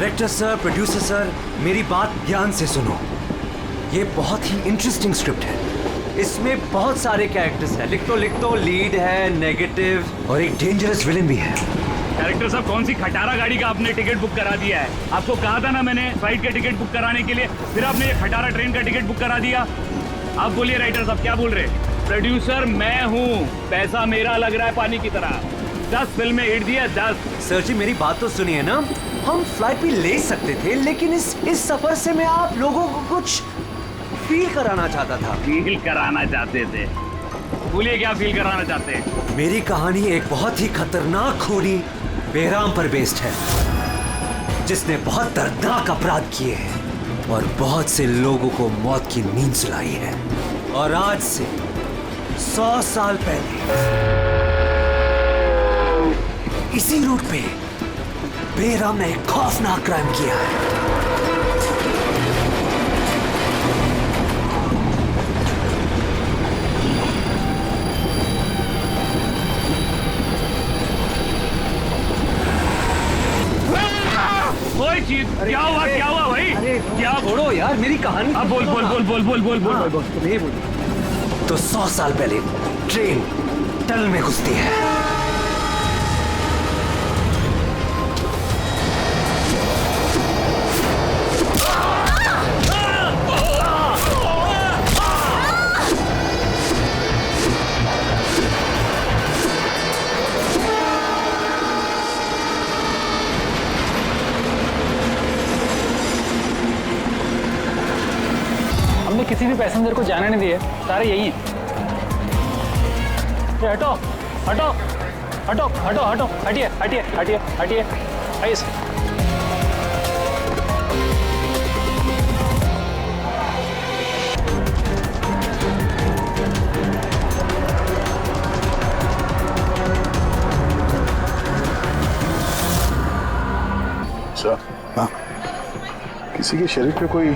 Director sir, producer sir, मेरी बात ध्यान से सुनो। ये बहुत ही इंटरेस्टिंग स्क्रिप्ट है। इसमें बहुत सारे कैरेक्टर्स हैं। लिख तो लीड है, नेगेटिव और एक डेंजरस विलेन भी है। डायरेक्टर साहब, कौन सी खटारा गाड़ी का आपने टिकट बुक करा दिया है? आपको कहा था ना मैंने फ्लाइट का टिकट बुक कराने के लिए, फिर आपने ये खटारा ट्रेन का टिकट बुक करा दिया। आप बोलिए राइटर साहब, क्या बोल रहे हैं? प्रोड्यूसर मैं हूँ, पैसा मेरा लग रहा है पानी की तरह। 10 फिल्में हिट दी है, 10। सर जी मेरी बात तो सुनिए ना, हम फ्लाइट भी ले सकते थे, लेकिन इस सफर से मैं आप लोगों को कुछ फील कराना चाहता था। फील कराना चाहते थे? बोलिए क्या फील कराना चाहते हैं? मेरी कहानी एक बहुत ही खतरनाक खूनी बेराम पर बेस्ड है, जिसने बहुत दर्दनाक अपराध किए हैं और बहुत से लोगों को मौत की नींद सुलाई है। और आज से 100 साल पहले इसी रूट पे बेराम ने एक खौफनाक क्राइम किया है। क्या हुआ भाई? क्या? छोड़ो यार मेरी कहानी। अब बोल। नहीं बोल। तो 100 साल पहले ट्रेन टनल में घुसती है। किसी भी पैसेंजर को जाने नहीं दिए, सारे यही हैं। हटो हटो हटो हटो हटो, हटिए हटिए हटिए हटिए, आइए सर। हाँ, किसी के शरीर पे कोई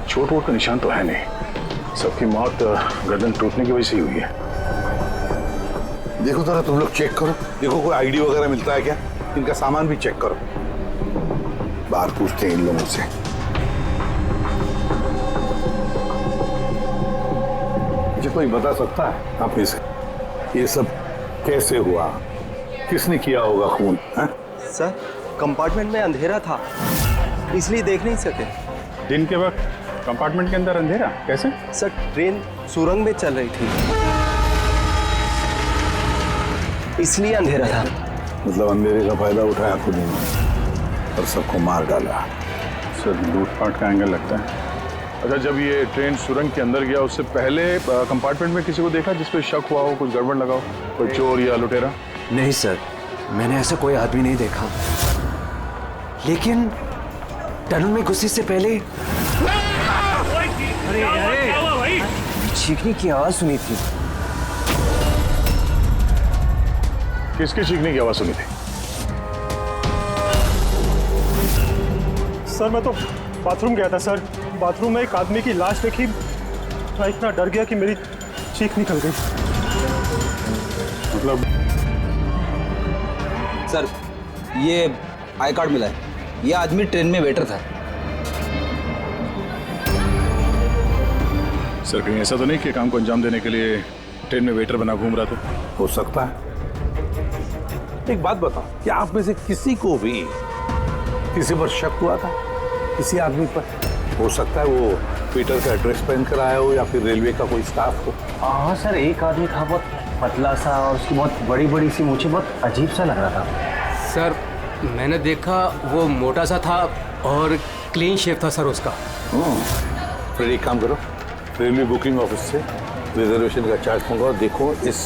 चोट वोट का निशान तो है नहीं। सबकी मौत गर्दन टूटने की वजह से ही हुई है। देखो जरा तुम लोग चेक करो, देखो कोई आईडी वगैरह मिलता है क्या। इनका सामान भी चेक करो। बाहर पूछते हैं इन लोगों से। मुझे कोई बता सकता है आप ये सब कैसे हुआ, किसने किया होगा खून? सर कंपार्टमेंट में अंधेरा था, इसलिए देख नहीं सके। दिन के वक्त कंपार्टमेंट के अंदर अंधेरा कैसे? सर ट्रेन सुरंग में चल रही थी, इसलिए अंधेरा था। मतलब अंधेरे का फायदा उठाया खुद ने और सबको मार डाला। सर लूटपाट का एंगल लगता है। अच्छा, जब ये ट्रेन सुरंग के अंदर गया उससे पहले कंपार्टमेंट में किसी को देखा जिसपे शक हुआ हो, कुछ गड़बड़ लगा हो, कोई चोर या लुटेरा? नहीं सर, मैंने ऐसा कोई आदमी नहीं देखा, लेकिन टनल में घुसने से पहले भाई चीखने की आवाज सुनी थी। किसके चीखने की आवाज सुनी थी? सर मैं तो बाथरूम गया था सर, बाथरूम में एक आदमी की लाश देखी, मैं इतना डर गया कि मेरी चीख निकल गई। मतलब सर ये आई कार्ड मिला है, ये आदमी ट्रेन में वेटर था। सर कहीं ऐसा तो नहीं कि काम को अंजाम देने के लिए ट्रेन में वेटर बना घूम रहा था? हो सकता है। एक बात बताओ, क्या आप में से किसी को भी किसी पर शक हुआ था, किसी आदमी पर? हो सकता है वो पीटर का ड्रेस पहन कर आया हो या फिर रेलवे का कोई स्टाफ हो। हाँ सर, एक आदमी था बहुत पतला सा और उसकी बहुत बड़ी बड़ी सी मूंछें, बहुत अजीब सा लग रहा था। सर मैंने देखा वो मोटा सा था और क्लीन शेव था सर उसका। फिर एक काम करो, रेलवे बुकिंग ऑफिस से रिजर्वेशन का चार्ज मंगाओ, देखो इस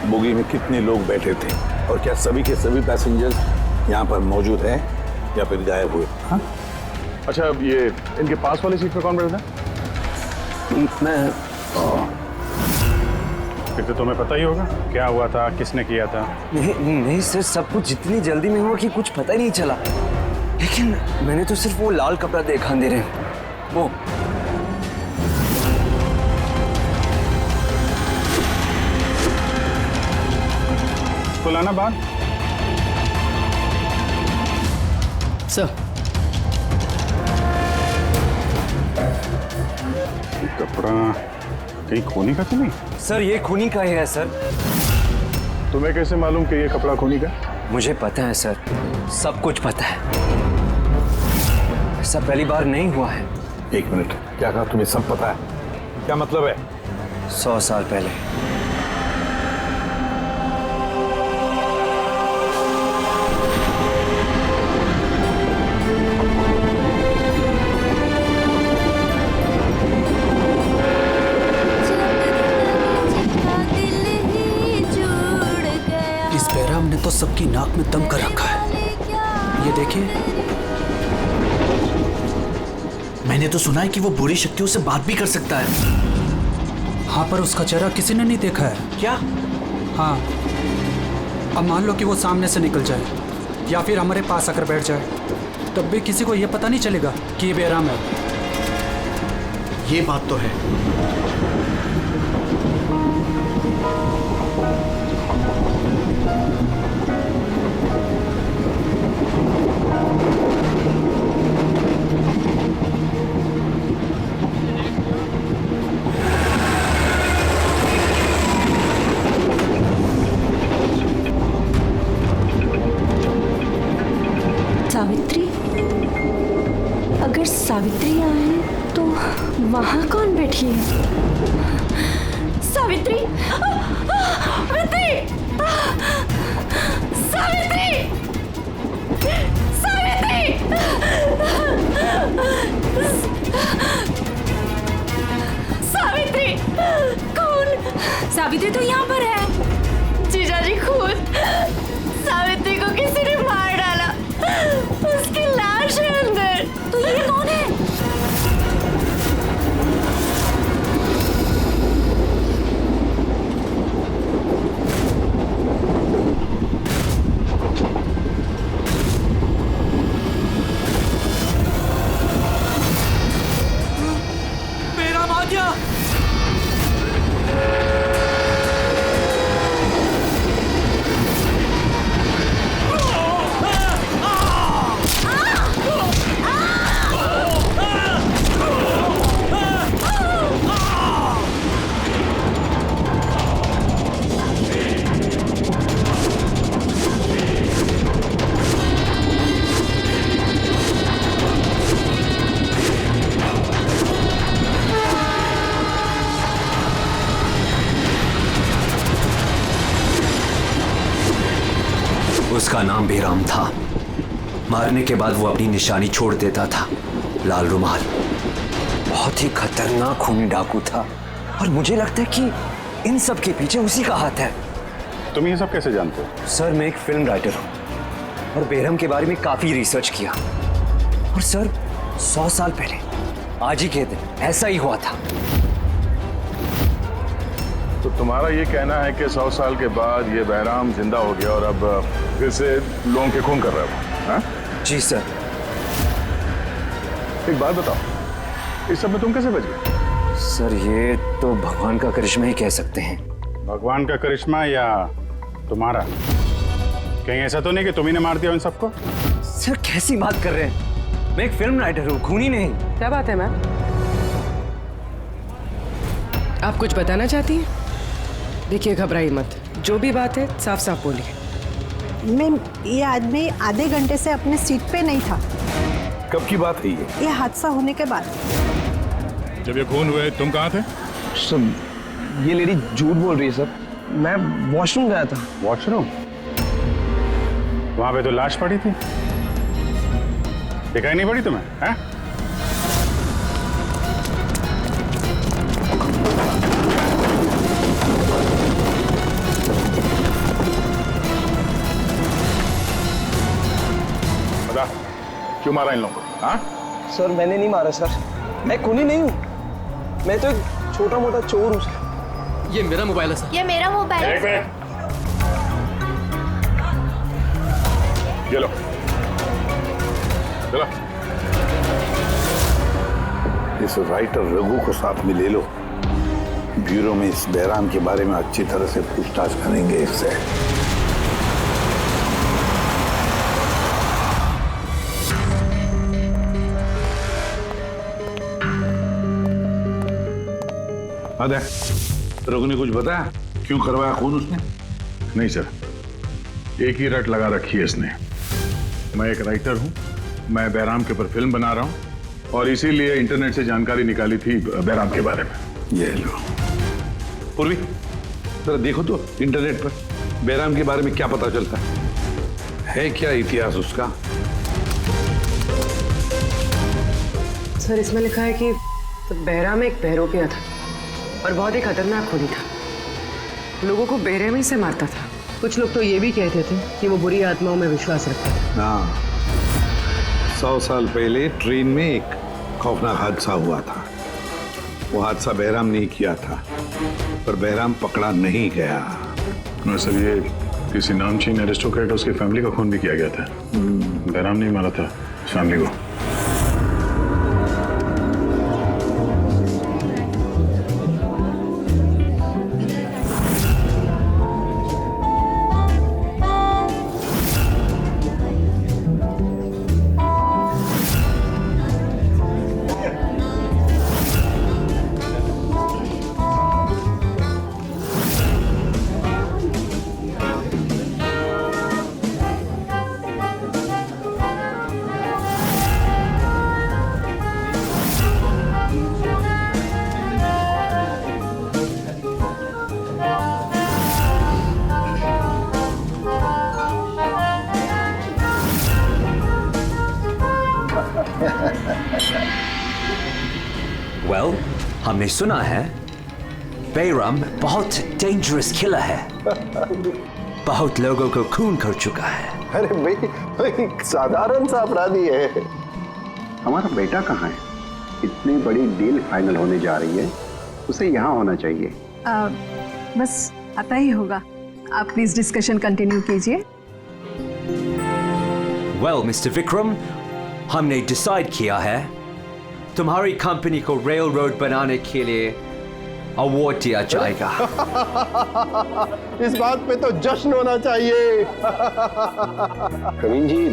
बोगी में कितने लोग बैठे थे और क्या सभी के सभी पैसेंजर्स यहाँ पर मौजूद हैं या फिर गायब हुए। हाँ? अच्छा, ये इनके पास वाली सीट पे कौन बैठा था? मैं फिर तो तुम्हें पता ही होगा क्या हुआ था, किसने किया था। नहीं सर, सब कुछ जितनी जल्दी में हुआ कि कुछ पता ही नहीं चला, लेकिन मैंने तो सिर्फ वो लाल कपड़ा देखा अंधेरे में। वो तो लाना बात। सर ये कपड़ा कहीं खूनी का तो नहीं? सर ये खूनी का ही है सर। तुम्हें कैसे मालूम कि ये कपड़ा खूनी का? मुझे पता है सर, सब कुछ पता है। ऐसा पहली बार नहीं हुआ है। एक मिनट, क्या कहा? तुम्हें सब पता है? क्या मतलब है? 100 साल पहले इस बैराम ने तो सबकी नाक में दम कर रखा है। ये देखिए, मैंने तो सुना है कि वो बुरी शक्तियों से बात भी कर सकता है। हाँ, पर उसका चेहरा किसी ने नहीं देखा है। क्या? हाँ, अब मान लो कि वो सामने से निकल जाए या फिर हमारे पास आकर बैठ जाए, तब भी किसी को ये पता नहीं चलेगा कि ये बैराम है। ये बात तो है। सावित्री, अगर सावित्री आए तो वहाँ कौन बैठी है? सावित्री! सावित्री! सावित्री! सावित्री! सावित्री! कौन? सावित्री तो यहाँ पर है। जीजाजी खुद सावित्री को किसी ने मार डाला। उसकी लाश है अंदर। तो ये कौन है? मेरा आ गया। उसका नाम बेराम था। मारने के बाद वो अपनी निशानी छोड़ देता था, लाल रुमाल। बहुत ही खतरनाक खूनी डाकू था और मुझे लगता है कि इन सब के पीछे उसी का हाथ है। तुम ये सब कैसे जानते हो? सर मैं एक फिल्म राइटर हूँ और बेरहम के बारे में काफी रिसर्च किया। और सर 100 साल पहले आज ही के दिन ऐसा ही हुआ था। तो तुम्हारा ये कहना है कि 100 साल के बाद ये बहराम जिंदा हो गया और अब फिर से लोगों के खून कर रहा है? हाँ? जी सर। एक बात बताओ, इस सब में तुम कैसे बच गए? सर ये तो भगवान का करिश्मा ही कह सकते हैं। भगवान का करिश्मा या तुम्हारा? कहीं ऐसा तो नहीं कि तुम ही ने मार दिया उन सबको? सर कैसी बात कर रहे हैं? मैं एक फिल्म राइटर हूँ, खूनी नहीं। क्या बात है मैम? आप कुछ बताना चाहती हैं? देखिए घबराइए मत, जो भी बात है साफ साफ बोलिए। मैम, ये आदमी आधे घंटे से अपने सीट पे नहीं था। कब की बात है ये हादसा होने के बाद। जब ये खून हुए तुम कहाँ थे? सर ये लेडी झूठ बोल रही है सर। मैं वॉशरूम गया था। वॉशरूम? वहां पे तो लाश पड़ी थी, दिखाई नहीं पड़ी तुम्हें? हैं? बता, क्यों मारा इन लोगों को? हाँ? सर मैंने नहीं मारा सर, मैं खूनी नहीं हूँ। मैं तो एक छोटा मोटा चोर हूँ सर। ये मेरा मोबाइल है सर। ये मेरा मोबाइल है। एक मिनट, ये लो, चलो। इस राइटर रघु को साथ में ले लो, ब्यूरो में इस बहराम के बारे में अच्छी तरह से पूछताछ करेंगे इससे। अरे रोग ने कुछ बताया क्यों करवाया खून उसने? नहीं सर, एक ही रट लगा रखी है इसने। मैं एक राइटर हूँ, मैं बैराम के ऊपर फिल्म बना रहा हूँ और इसीलिए इंटरनेट से जानकारी निकाली थी बैराम के बारे में। ये लो पूर्वी, जरा देखो तो इंटरनेट पर बैराम के बारे में क्या पता चलता है क्या इतिहास उसका? सर इसमें लिखा है कि बैराम एक बहरोपिया था और बहुत ही खतरनाक खूनी था। लोगों को बेरहमी से मारता था। कुछ लोग तो ये भी कहते थे कि वो बुरी आत्माओं में विश्वास रखता था। हाँ, 100 साल पहले ट्रेन में एक खौफनाक हादसा हुआ था। वो हादसा बैराम ने किया था, पर बैराम पकड़ा नहीं गया। सर ये किसी नामचीन एरिस्टोक्रेट उसकी फैमिली का खून भी किया गया था। बैराम नहीं मारा था फैमिली को। Well, हमने सुना है बैराम बहुत डेंजरस किलर है। बहुत लोगों को खून कर चुका है। अरे भाई साधारण सा अपराधी है। हमारा बेटा कहाँ है? इतनी बड़ी डील फाइनल होने जा रही है, उसे यहाँ होना चाहिए। बस आता ही होगा। आप प्लीज डिस्कशन कंटिन्यू कीजिए। Well, मिस्टर विक्रम, हमने डिसाइड किया है तुम्हारी कंपनी को रेल रोड बनाने के लिए अवार्ड दिया जाएगा। इस बात पे तो जश्न होना चाहिए। प्रवीण जी,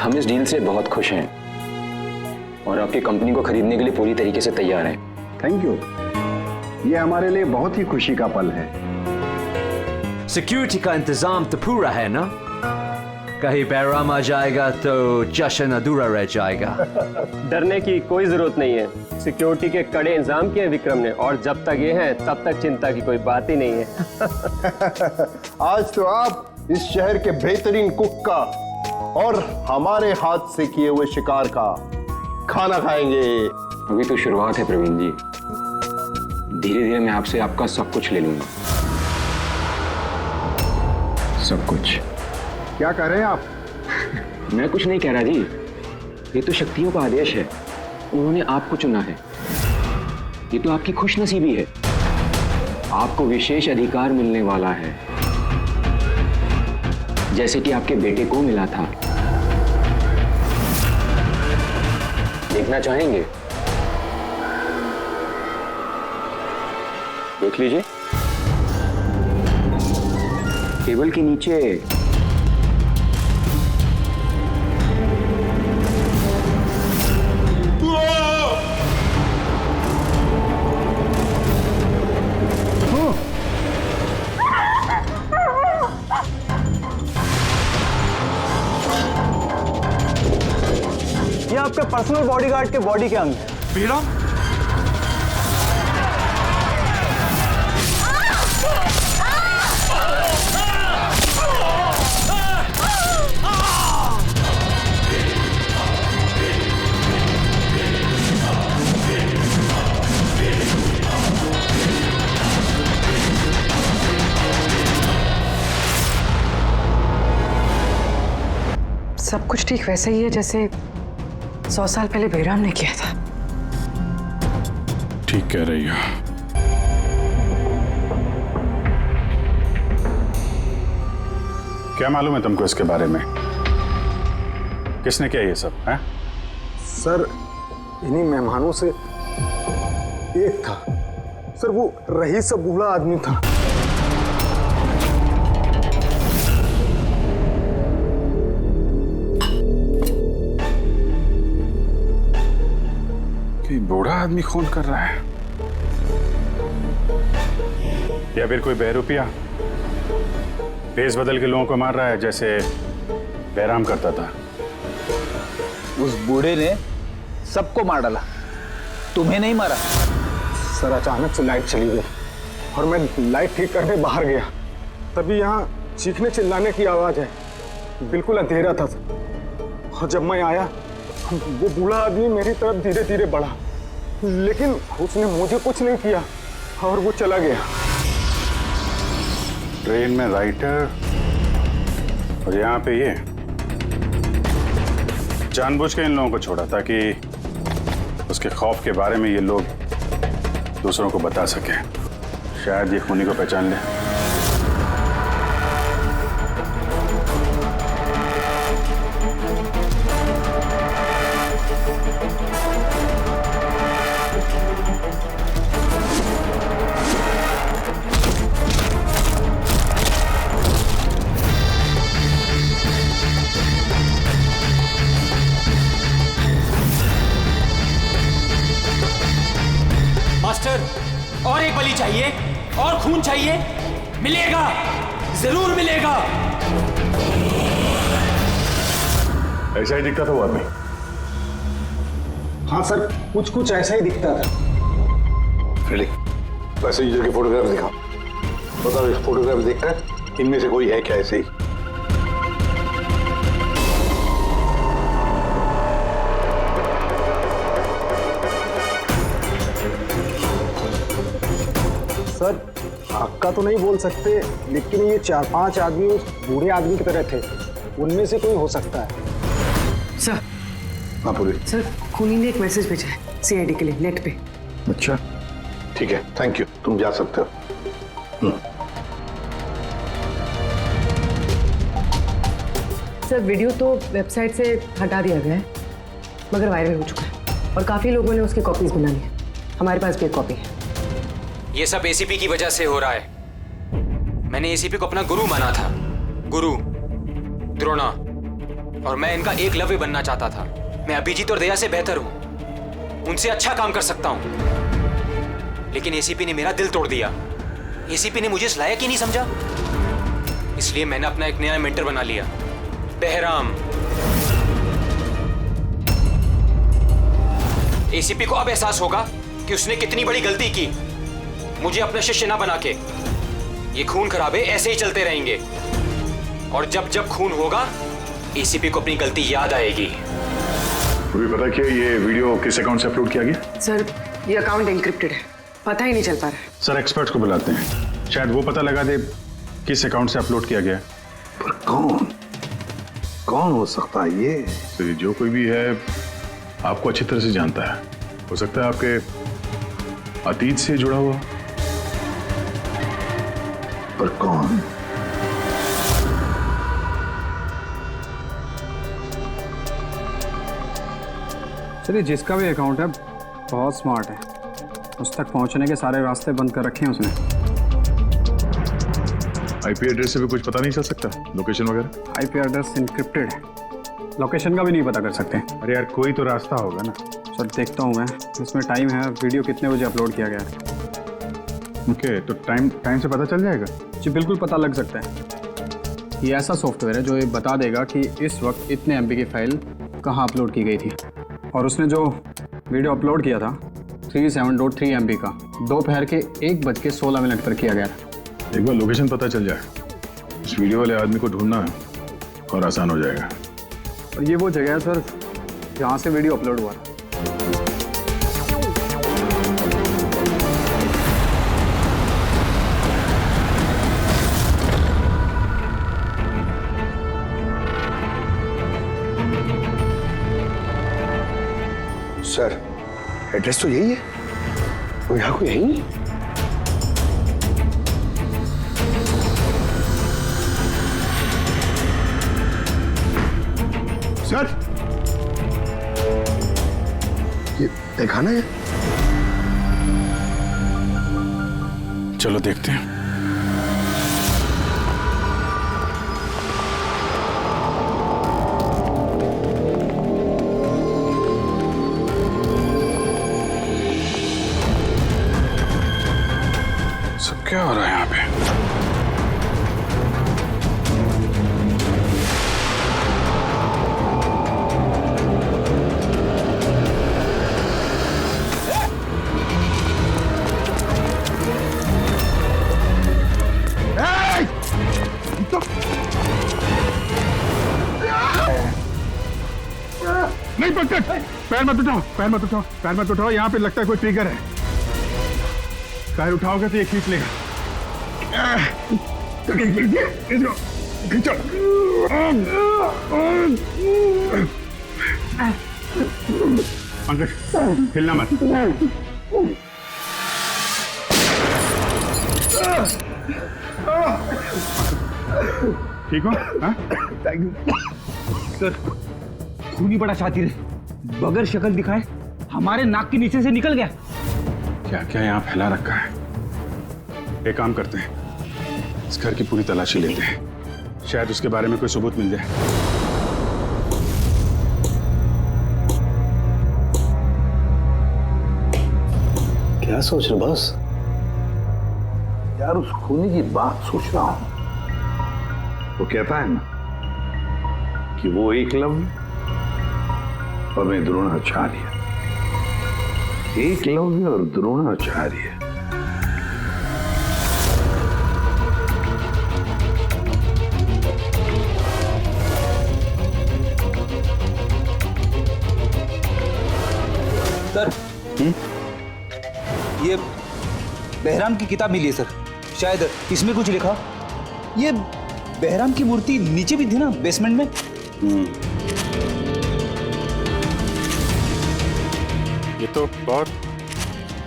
हम इस डील से बहुत खुश हैं और आपकी कंपनी को खरीदने के लिए पूरी तरीके से तैयार हैं। Thank you. ये हमारे लिए बहुत ही खुशी का पल है। सिक्योरिटी का इंतजाम तो पूरा है ना? कहीं बैराम आ जाएगा तो जश्न अधूरा रह जाएगा। डरने की कोई जरूरत नहीं है। सिक्योरिटी के कड़े इंतजाम किए विक्रम ने, और जब तक ये हैं तब तक चिंता की कोई बात ही नहीं है। आज तो आप इस शहर के बेहतरीन कुक का और हमारे हाथ से किए हुए शिकार का खाना खाएंगे। अभी तो शुरुआत है प्रवीण जी, धीरे धीरे मैं आपसे आपका सब कुछ ले लूंगा। सब कुछ। क्या कह रहे हैं आप? मैं कुछ नहीं कह रहा जी, ये तो शक्तियों का आदेश है। उन्होंने आपको चुना है। ये तो आपकी खुशनसीबी है। आपको विशेष अधिकार मिलने वाला है, जैसे कि आपके बेटे को मिला था। देखना चाहेंगे? देख लीजिए, टेबल के नीचे ये आपके पर्सनल बॉडीगार्ड के बॉडी के अंग। बैराम? सब कुछ ठीक वैसे ही है जैसे 100 साल पहले बैराम ने किया था। ठीक कह रही हो। क्या मालूम है तुमको इसके बारे में? किसने किया ये सब है? सर, इन्हीं मेहमानों से एक था। सर, वो रईस सा बूढ़ा आदमी था। कि बूढ़ा आदमी खून कर रहा है? या फिर कोई बहरूपिया भेस बदल के लोगों को मार रहा है जैसे बहराम करता था? उस बूढ़े ने सबको मार डाला, तुम्हें नहीं मारा। सर अचानक से लाइट चली गई और मैं लाइट ठीक करने बाहर गया, तभी यहाँ चीखने चिल्लाने की आवाज है। बिल्कुल अंधेरा था और जब मैं आया वो बूढ़ा आदमी मेरी तरफ धीरे धीरे बढ़ा, लेकिन उसने मुझे कुछ नहीं किया और वो चला गया। ट्रेन में राइटर और यहाँ पे ये जानबूझ के इन लोगों को छोड़ा ताकि उसके खौफ के बारे में ये लोग दूसरों को बता सकें। शायद ये खूनी को पहचान ले। मास्टर, और एक बलि चाहिए, और खून चाहिए। मिलेगा, जरूर मिलेगा। ऐसा ही दिखता था वो आदमी। हाँ सर, कुछ कुछ ऐसा ही दिखता था। फ्रेडी, पैसेंजर के फोटोग्राफ दिखाओ। बताओ, इस फोटोग्राफ देखकर इनमें से कोई है क्या ऐसे ही? सर पक्का तो नहीं बोल सकते, लेकिन ये 4-5 आदमी उस बूढ़े आदमी की तरह थे, उनमें से कोई हो सकता है। सर, हाँ पूरी। सर खूनी ने एक मैसेज भेजा है सीआईडी के लिए नेट पे। अच्छा, ठीक है, थैंक यू, तुम जा सकते हो। सर वीडियो तो वेबसाइट से हटा दिया गया है, मगर वायरल हो चुका है और काफी लोगों ने उसकी कॉपीज बना ली है। हमारे पास भी एक कॉपी है। ये सब एसीपी की वजह से हो रहा है। मैंने एसीपी को अपना गुरु माना था, गुरु द्रोणा, और मैं इनका एकलव्य बनना चाहता था। मैं अभिजीत और दया से बेहतर हूं, उनसे अच्छा काम कर सकता हूं, लेकिन एसीपी ने मेरा दिल तोड़ दिया। एसीपी ने मुझे इस लायक ही नहीं समझा, इसलिए मैंने अपना एक नया मेंटर बना लिया, बहराम। एसीपी को अब एहसास होगा कि उसने कितनी बड़ी गलती की, मुझे अपना शिष्य ना बना के। ये खून खराबे ऐसे ही चलते रहेंगे, और जब जब खून होगा एसीपी को अपनी गलती याद आएगी। तुम्हें पता क्या ये वीडियो किस अकाउंट से अपलोड किया गया? सर ये अकाउंट एन्क्रिप्टेड है, पता ही नहीं चल पा रहा है। सर एक्सपर्ट्स को बुलाते हैं, शायद वो पता लगा दे किस अकाउंट से अपलोड किया गया। पर कौन हो सकता है ये? तो जो कोई भी है आपको अच्छी तरह से जानता है, हो सकता है आपके अतीत से जुड़ा हुआ। पर कौन? चलिए, जिसका भी अकाउंट है बहुत स्मार्ट है, उस तक पहुंचने के सारे रास्ते बंद कर रखे हैं उसने। आईपी एड्रेस से भी कुछ पता नहीं चल सकता, लोकेशन वगैरह? आईपी एड्रेस इनक्रिप्टेड है, लोकेशन का भी नहीं पता कर सकते। अरे यार, कोई तो रास्ता होगा ना। सर देखता हूँ मैं, इसमें टाइम है, वीडियो कितने बजे अपलोड किया गया है। ओके, तो टाइम से पता चल जाएगा? जी बिल्कुल पता लग सकता है। ये ऐसा सॉफ्टवेयर है जो ये बता देगा कि इस वक्त इतने MB की फाइल कहाँ अपलोड की गई थी, और उसने जो वीडियो अपलोड किया था 37.3 MB का, दोपहर के 1:16 पर किया गया था। एक बार लोकेशन पता चल जाए, इस वीडियो वाले आदमी को ढूंढना और आसान हो जाएगा। और ये वो जगह है सर जहाँ से वीडियो अपलोड हुआ था। सर एड्रेस तो यही है, वो यहाँ को यही। सर ये देखा ना, ये चलो देखते हैं। क्या हो रहा है यहाँ पे? नहीं पकड़, पैर मत उठाओ, पैर मत उठाओ, पैर मत उठाओ। यहाँ पे लगता है कोई ट्रिगर है। पैर उठाओगे तो ये खींच लेगा। खींचो। पंकज, हिलना मत। ठीक हो? Thank you sir. खूनी बड़ा शातिर है, बगैर शक्ल दिखाए हमारे नाक के नीचे से निकल गया। क्या क्या यहाँ फैला रखा है? एक काम करते हैं, इस घर की पूरी तलाशी लेते हैं, शायद उसके बारे में कोई सबूत मिल जाए। क्या सोच रहे बॉस? यार उस खूनी की बात सोच रहा हूं। वो कहता है ना कि वो एकलव्य और मैं द्रोणाचार्य। एकलव्य और द्रोणाचार्य। सर ये बहराम की किताब मिली है सर, शायद इसमें कुछ लिखा। ये बहराम की मूर्ति नीचे भी थी ना बेसमेंट में। ये तो बहुत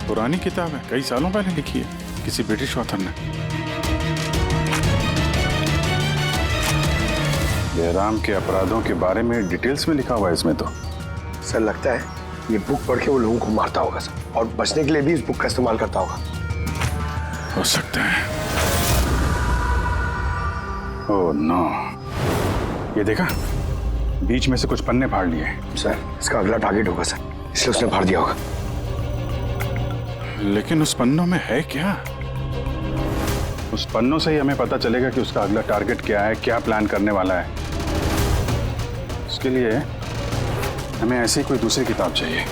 पुरानी किताब है, कई सालों पहले लिखी है किसी ब्रिटिश ऑथर ने। बहराम के अपराधों के बारे में डिटेल्स में लिखा हुआ है इसमें तो। सर लगता है ये बुक पढ़ के वो लोगों को मारता होगा सर, और बचने के लिए भी इस बुक का इस्तेमाल करता होगा। हो सकता है। ओह नो, ये देखा, बीच में से कुछ पन्ने फाड़ लिए। सर इसका अगला टारगेट होगा सर, इसलिए उसने फाड़ दिया होगा। लेकिन उस पन्नों में है क्या? उस पन्नों से ही हमें पता चलेगा कि उसका अगला टारगेट क्या है, क्या प्लान करने वाला है। उसके लिए हमें ऐसी कोई दूसरी किताब चाहिए।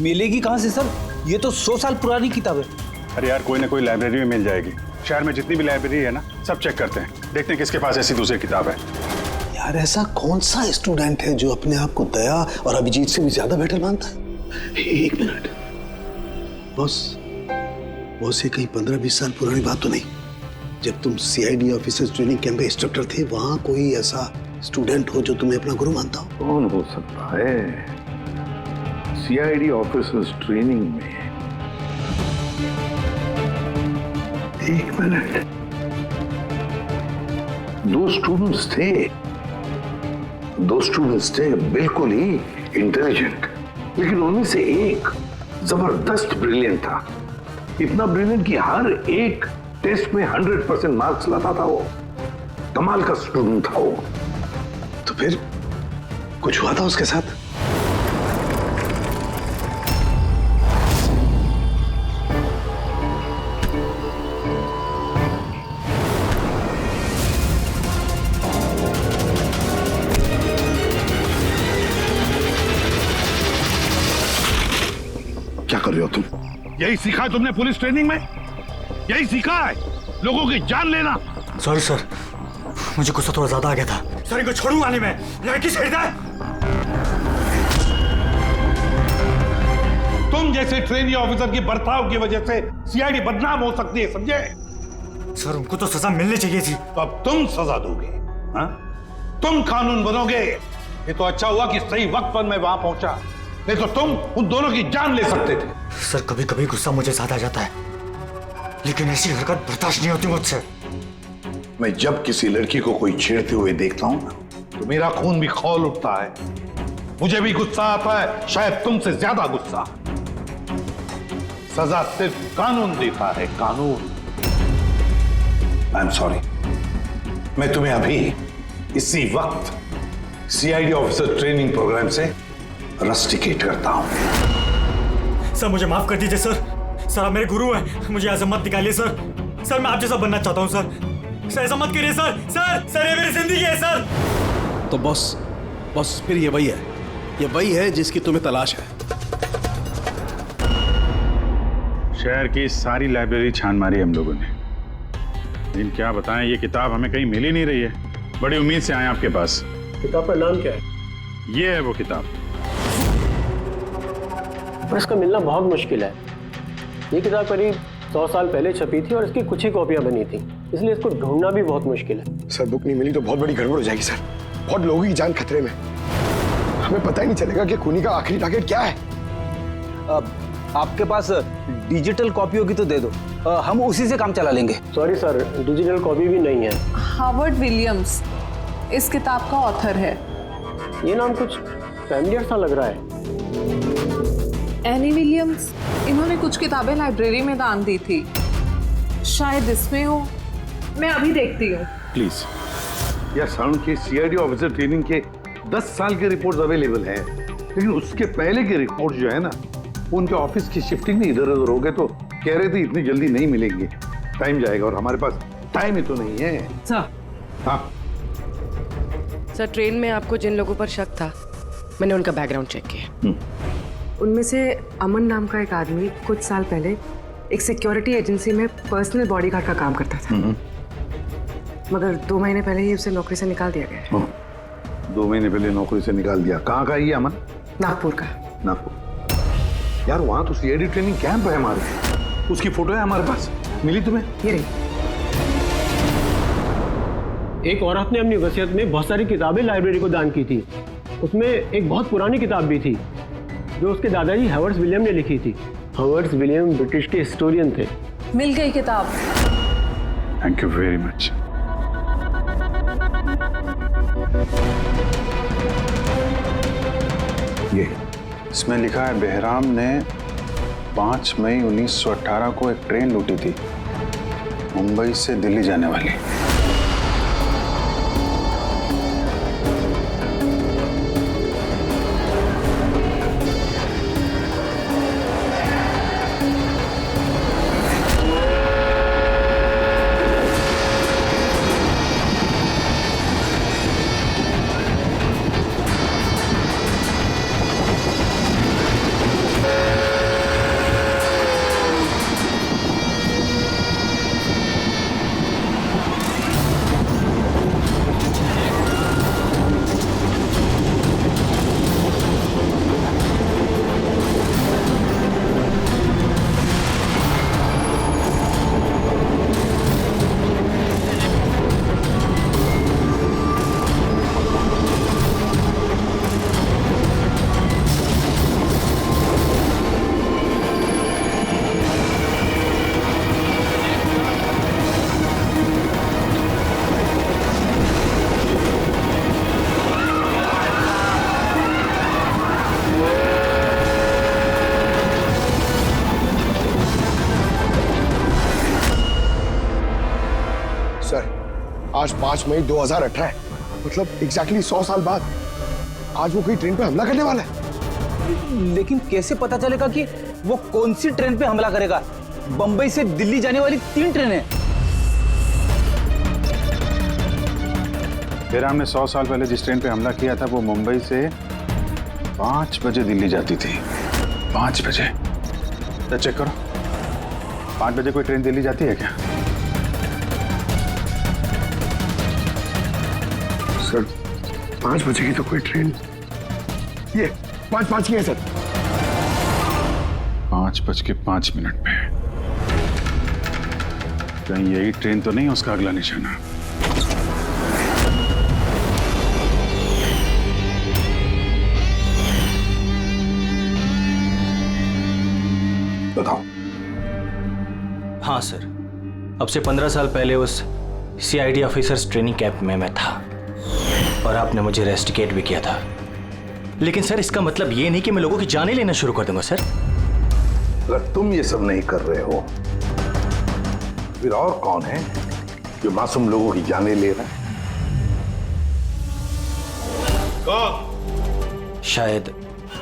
मिलेगी कहां से सर? ये तो 100 साल पुरानी किताब है। अरे यार कोई ना कोई लाइब्रेरी में मिल जाएगी। शहर में जितनी भी लाइब्रेरी है ना, सब चेक करते हैं, देखते हैं किसके पास ऐसी दूसरी किताब है। यार ऐसा कौन सा स्टूडेंट है जो अपने आप को दया और अभिजीत से भी ज्यादा बेटर मानता है? एक मिनट बॉस, ये कहीं 15-20 साल पुरानी बात तो नहीं? जब तुम सीआईडी ऑफिसर्स ट्रेनिंग कैंप में इंस्ट्रक्टर थे, वहां कोई ऐसा स्टूडेंट हो जो तुम्हें अपना गुरु मानता हो? कौन हो सकता है? सीआईडी ऑफिसर्स ट्रेनिंग में एक मिनट, 2 स्टूडेंट्स थे बिल्कुल ही इंटेलिजेंट, लेकिन उनमें से एक जबरदस्त ब्रिलियंट था। इतना ब्रिलियंट कि हर एक टेस्ट में 100% मार्क्स लाता था। वो कमाल का स्टूडेंट था वो। तो फिर कुछ हुआ था उसके साथ? क्या कर रहे हो तुम? यही सीखा है तुमने पुलिस ट्रेनिंग में? यही सीखा है लोगों की जान लेना? सॉरी सर, मुझे गुस्सा थोड़ा ज्यादा आ गया था। सर इनको छोड़ूंगा नहीं मैं, लड़की छेड़ दे। तुम जैसे ट्रेनी ऑफिसर की बर्ताव की वजह से सीआईडी बदनाम हो सकती है, समझे? सर उनको तो सजा मिलनी चाहिए थी। तो अब तुम सजा दोगे? हाँ? तुम कानून बनोगे? ये तो अच्छा हुआ कि सही वक्त पर मैं वहां पहुंचा, नहीं तो तुम उन दोनों की जान ले सकते थे। सर कभी कभी गुस्सा मुझे ज्यादा आ जाता है, लेकिन ऐसी हरकत बर्दाश्त नहीं होती मुझसे। मैं जब किसी लड़की को कोई छेड़ते हुए देखता हूं ना, तो मेरा खून भी खौल उठता है। मुझे भी गुस्सा आता है, शायद तुमसे ज्यादा गुस्सा। सजा सिर्फ कानून देता है, कानून। आई एम सॉरी, मैं तुम्हें अभी इसी वक्त सीआईडी ऑफिसर ट्रेनिंग प्रोग्राम से रस्टिकेट करता हूं। सर मुझे माफ कर दीजिए सर। सर आप मेरे गुरु हैं, मुझे यहाँ से मत निकालिए सर। सर मैं आप जैसा बनना चाहता हूँ सर। सर ऐसा मत करिए सर। सर ये मेरी जिंदगी है सर। तो बॉस फिर ये वही है जिसकी तुम्हें तलाश है। शहर की सारी लाइब्रेरी छान मारी हम लोगों ने, लेकिन क्या बताएं, ये किताब हमें कहीं मिल ही नहीं रही है। बड़ी उम्मीद से आए आपके पास। किताब का नाम क्या है? ये है वो किताब। पर इसका मिलना बहुत मुश्किल है। ये किताब करीब 100 साल पहले छपी थी और इसकी कुछ ही कॉपियां बनी थी, इसलिए इसको ढूंढना भी बहुत मुश्किल है। सर बुक नहीं मिली तो बहुत बड़ी गड़बड़ हो जाएगी सर। बहुत लोगों की जान खतरे में, हमें पता ही नहीं चलेगा कि खूनी का आखिरी टारगेट क्या है। आपके पास डिजिटल कॉपी होगी तो दे दो, हम उसी से काम चला लेंगे। सॉरी सर, डिजिटल कॉपी भी नहीं है। हार्वर्ड विलियम्स इस किताब का ऑथर है। ये नाम कुछ फैमिलियर सा लग रहा है। एनी विलियम्स, इन्होंने कुछ किताबें लाइब्रेरी में दान दी थी, शायद इसमें हो। मैं अभी देखती हूँ। प्लीज। या साउंड के सीआईडी ऑफिसर ट्रेनिंग के 10 साल के रिपोर्ट्स अवेलेबल हैं, लेकिन उसके पहले के रिपोर्ट जो है ना, उनके ऑफिस की शिफ्टिंग में इधर उधर हो गए, तो कह रहे थे इतनी जल्दी नहीं मिलेंगे, टाइम जाएगा, और हमारे पास टाइम ही तो नहीं है। सर। हाँ सर, ट्रेन में आपको जिन लोगों पर शक था, मैंने उनका बैकग्राउंड चेक किया। उनमें से अमन नाम का एक आदमी कुछ साल पहले एक सिक्योरिटी एजेंसी में पर्सनल बॉडीगार्ड का काम करता था, मगर 2 महीने पहले ही उसे नौकरी से निकाल दिया गया। 2 महीने पहले नौकरी से निकाल दिया। कहाँ का ये अमन? नागपुर का। नागपुर। यार वहाँ तो सीआईडी ट्रेनिंग कैंप है हमारे, उसकी फोटो है हमारे पास, मिली तुम्हें? ये रही। एक औरत ने अपनी वसीयत में बहुत सारी किताबें लाइब्रेरी को दान की थी। उसमें एक बहुत पुरानी किताब भी थी जो उसके दादाजी हावर्ड विलियम ने लिखी थी। हावर्ड विलियम ब्रिटिश के हिस्टोरियन थे। मिल गई किताब। Thank you very much. ये इसमें लिखा है, बेहराम ने 5 मई 1918 को एक ट्रेन लूटी थी, मुंबई से दिल्ली जाने वाली। आज 5 मई 2018 है, मतलब एग्जैक्टली 100 साल बाद आज वो कोई ट्रेन पे हमला करने वाला है। लेकिन कैसे पता चलेगा कि वो कौन सी ट्रेन पे हमला करेगा? बंबई से दिल्ली जाने वाली 3 ट्रेनें। बेहराम ने 100 साल पहले जिस ट्रेन पे हमला किया था, वो मुंबई से 5 बजे दिल्ली जाती थी। 5 बजे। चेक करो, 5 बजे कोई ट्रेन दिल्ली जाती है क्या? सर 5 बजे की तो कोई ट्रेन, ये 5:05 की है सर। 5:05 पे। कहीं यही ट्रेन तो नहीं उसका अगला निशाना? बताओ। हाँ सर, अब से 15 साल पहले उस सीआईडी ऑफिसर्स ट्रेनिंग कैंप में मैं था और आपने मुझे रेस्टिकेट भी किया था। लेकिन सर इसका मतलब ये नहीं कि मैं लोगों की जानें लेना शुरू कर दूंगा सर। अगर तुम ये सब नहीं कर रहे हो, फिर और कौन है जो मासूम लोगों की जानें ले रहा है? शायद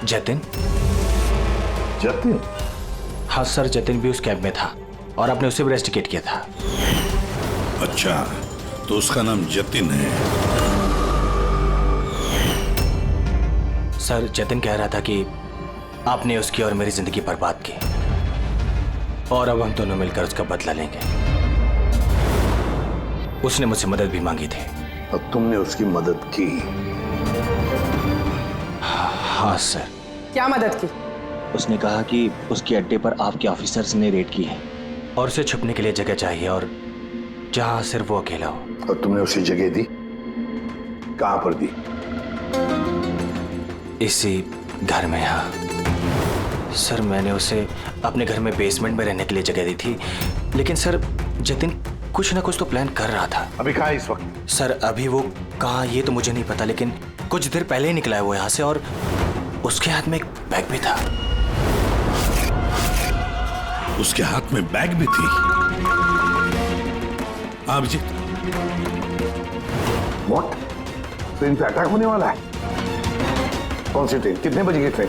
जतिन। जतिन? हाँ सर, जतिन भी उस कैब में था। और आपने उसे भी रेस्टिकेट किया था। अच्छा, तो उसका नाम जतिन है। सर, जतिन कह रहा था कि आपने उसकी और मेरी जिंदगी बर्बाद की और अब हम दोनों मिलकर उसका बदला लेंगे। उसने मुझसे मदद भी मांगी थी। अब तुमने उसकी मदद की? हाँ सर। क्या मदद की? उसने कहा कि उसके अड्डे पर आपके ऑफिसर्स ने रेड की है और उसे छुपने के लिए जगह चाहिए और जहां सिर्फ वो अकेला हो। और तुमने उसे जगह दी? कहां पर दी? इसी घर में। हाँ सर, मैंने उसे अपने घर में बेसमेंट में रहने के लिए जगह दी थी, लेकिन सर जतिन कुछ ना कुछ तो प्लान कर रहा था। अभी कहाँ है इस वक्त? सर अभी वो कहाँ ये तो मुझे नहीं पता, लेकिन कुछ देर पहले ही निकला है वो यहाँ से और उसके हाथ में एक बैग भी था। उसके हाथ में बैग भी थी? अभिजीत, व्हाट? ट्रेन पे अटैक होने वाला है? कौन सी ट्रेन? कितने बजे की ट्रेन?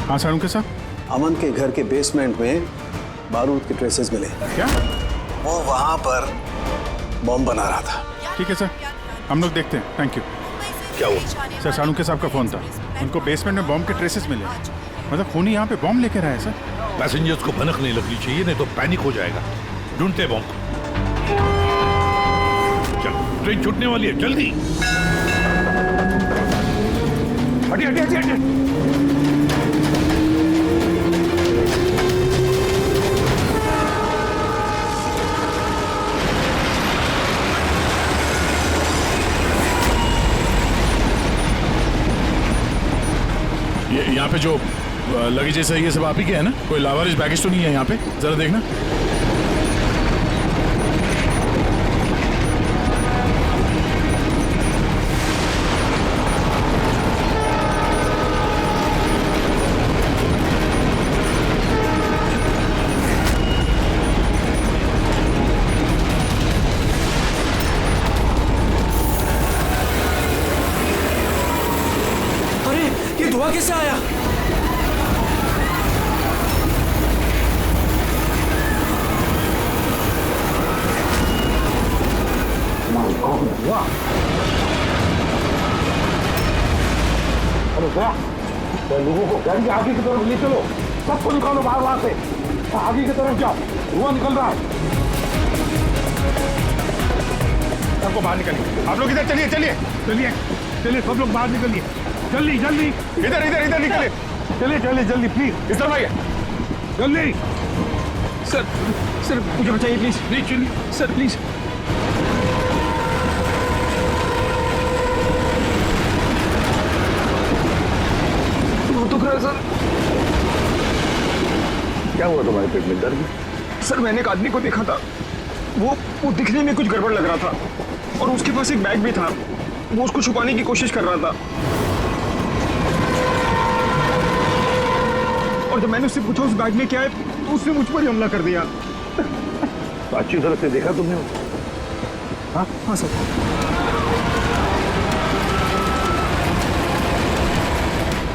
हाँ सारुण के साथ अमन के घर के बेसमेंट में बारूद के ट्रेसेस मिले। क्या? वो वहां पर बॉम्ब बना रहा था। ठीक है सर, हम लोग देखते हैं। Thank you. क्या हुआ? सर, सारुण के साहब का फोन था, उनको बेसमेंट में बॉम्ब के ट्रेसेस मिले। मतलब खूनी यहाँ पे बॉम्ब लेकर आया सर। पैसेंजर्स को भनक नहीं लगनी चाहिए, नहीं तो पैनिक हो जाएगा। ढूंढते बॉम्ब। चल, ट्रेन छूटने वाली है, जल्दी। हटिए हटिए हटिए हटिए। यहाँ पे जो लगेज है ये सब आप ही के है ना? कोई लावारिस बैगेज तो नहीं है यहाँ पे? जरा देखना। अरे ये धुआं कैसे आया? वाह! अरे वाह! लोगों को गाड़ी आगे की तरफ ले चलो, सबको निकालो बाहर वहां से। आगे की तरफ जाओ, धुआं निकल रहा है। सबको बाहर निकलिए। आप लोग इधर चलिए चलिए चलिए चलिए, सब लोग बाहर निकलिए। जल्दी जल्दी, इधर इधर इधर निकलिए। चलिए चलिए जल्दी, प्लीज इस तरफ आइए, जल्दी। सर सर मुझे बचाइए प्लीज। नहीं चलिए सर प्लीज। दुख रहा है सर। क्या हुआ तुम्हारे पेट में? दर्द? सर मैंने एक आदमी को देखा था, वो दिखने में कुछ गड़बड़ लग रहा था और उसके पास एक बैग भी था। वो उसको छुपाने की कोशिश कर रहा था और जब मैंने उससे पूछा उस बैग में क्या है तो उसने मुझ पर ही हमला कर दिया। तो अच्छी तरह से देखा तुमने? हाँ हाँ सर।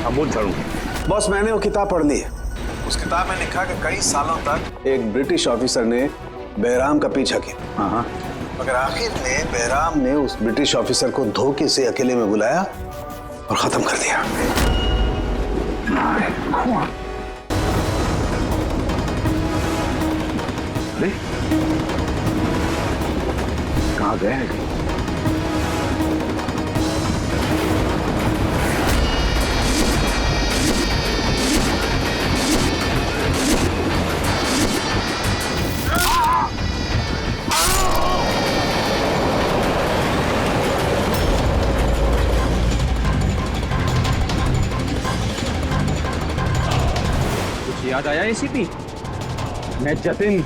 अब बोल सारुण। बॉस, मैंने वो किताब पढ़ ली है। उस किताब में लिखा कि कई सालों तक एक ब्रिटिश ऑफिसर ने बहराम का पीछा किया। हाँ, मगर आखिर में बहराम ने उस ब्रिटिश ऑफिसर को धोखे से अकेले में बुलाया और खत्म कर दिया। अरे कहाँ गए हैं? बताया एसीपी? मैं जतिन।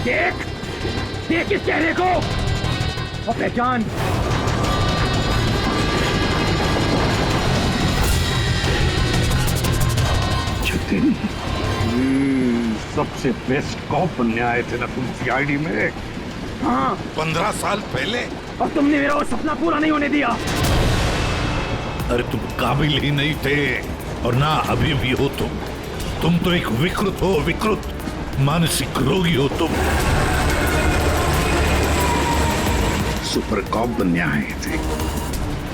देख देख इस चेहरे को और पहचान। जतिन, सबसे बेस्ट कॉप बनने आए थे ना तुम सीआईडी में? हाँ, 15 साल पहले। और तुमने मेरा वो सपना पूरा नहीं होने दिया। अरे तुम काबिल ही नहीं थे और ना अभी भी हो तुम तो एक विकृत हो, विकृत मानसिक रोगी हो तुम। सुपर कॉप बनने आए थे।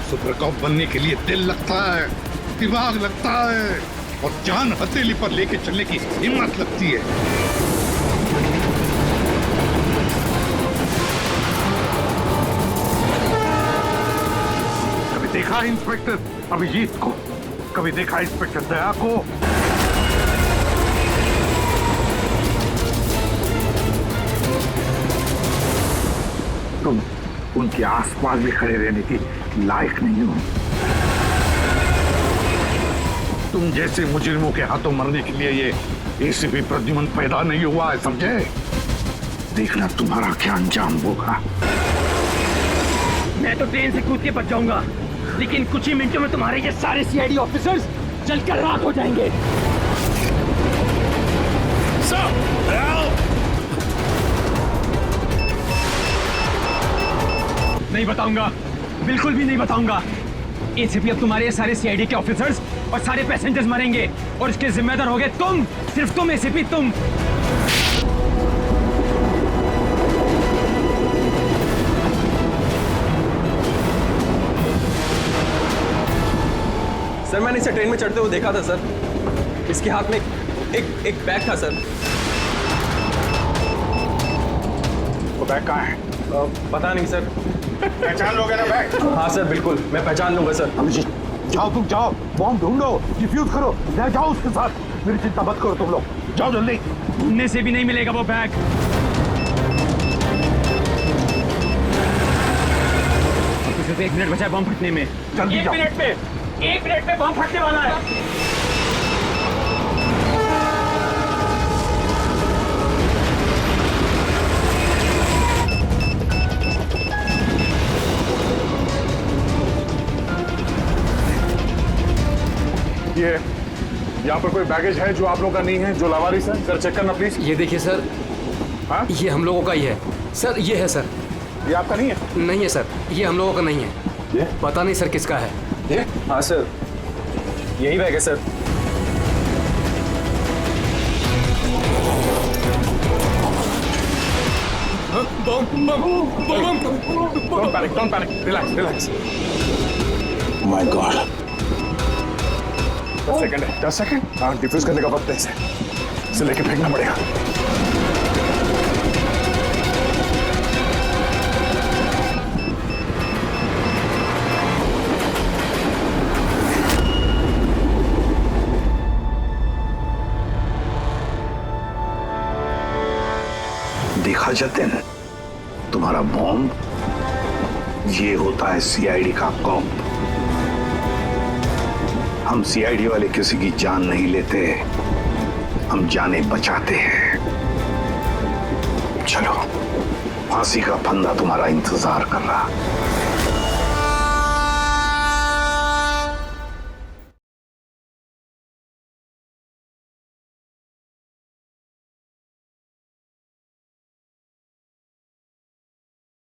सुपर कॉप बनने के लिए दिल लगता है, दिमाग लगता है और जान हथेली पर लेके चलने की हिम्मत लगती है। कभी देखा इंस्पेक्टर अभिजीत को? कभी देखा इंस्पेक्टर दया को? तुम उनके आसपास भी खड़े रहने की लायक नहीं हो। तुम जैसे मुजरिमों के हाथों मरने के लिए ये एसीपी प्रद्युमन पैदा नहीं हुआ है, समझे? देखना तुम्हारा क्या अंजाम होगा। मैं तो ट्रेन से कूद के बच जाऊंगा, लेकिन कुछ ही मिनटों में तुम्हारे ये सारे सीआईडी ऑफिसर्स जलकर राख हो जाएंगे। नहीं बताऊंगा, बिल्कुल भी नहीं बताऊंगा। एसीपी अब तुम्हारे सारे सीआईडी के ऑफिसर्स और सारे पैसेंजर्स मरेंगे और इसके जिम्मेदार होगे तुम, सिर्फ तुम एसीपी, तुम। सर मैंने इसे ट्रेन में चढ़ते हुए देखा था सर। इसके हाथ में एक बैग था सर। वो बैग कहाँ है? पता नहीं सर। पहचान लोगे ना बैग? हाँ सर बिल्कुल, मैं पहचान लूंगा सर। अभिजीत जाओ, तुम जाओ, बॉम्ब ढूंढो, डिफ्यूज करो, ले जाओ उसके साथ। मेरी चिंता मत करो तुम लोग, जाओ जल्दी। ढूंढने से भी नहीं मिलेगा वो बैग। सिर्फ 1 मिनट बचा है बॉम्ब फटने में। जल्दी जाओ। 1 मिनट में बॉम्ब फटने वाला है। ये यहाँ पर कोई बैगेज है जो आप लोग का नहीं है, जो लावारिस है? सर चेक करना प्लीज। ये देखिए सर। हाँ? ये हम लोगों का ही है सर। ये है सर। ये आपका नहीं है? नहीं है सर, ये हम लोगों का नहीं है। ये? पता नहीं सर किसका है। ये? हाँ सर, यही बैग है sir. Don't panic. Relax. My God. 10 second है। 10 सेकंड? हाँ, डिफ्यूज करने का वक्त है इसे लेके फेंकना पड़ेगा। देखा जतिन, तुम्हारा बॉम्ब ये होता है सीआईडी का कॉप। हम सीआईडी वाले किसी की जान नहीं लेते, हम जाने बचाते हैं। चलो, फांसी का फंदा तुम्हारा इंतजार कर रहा।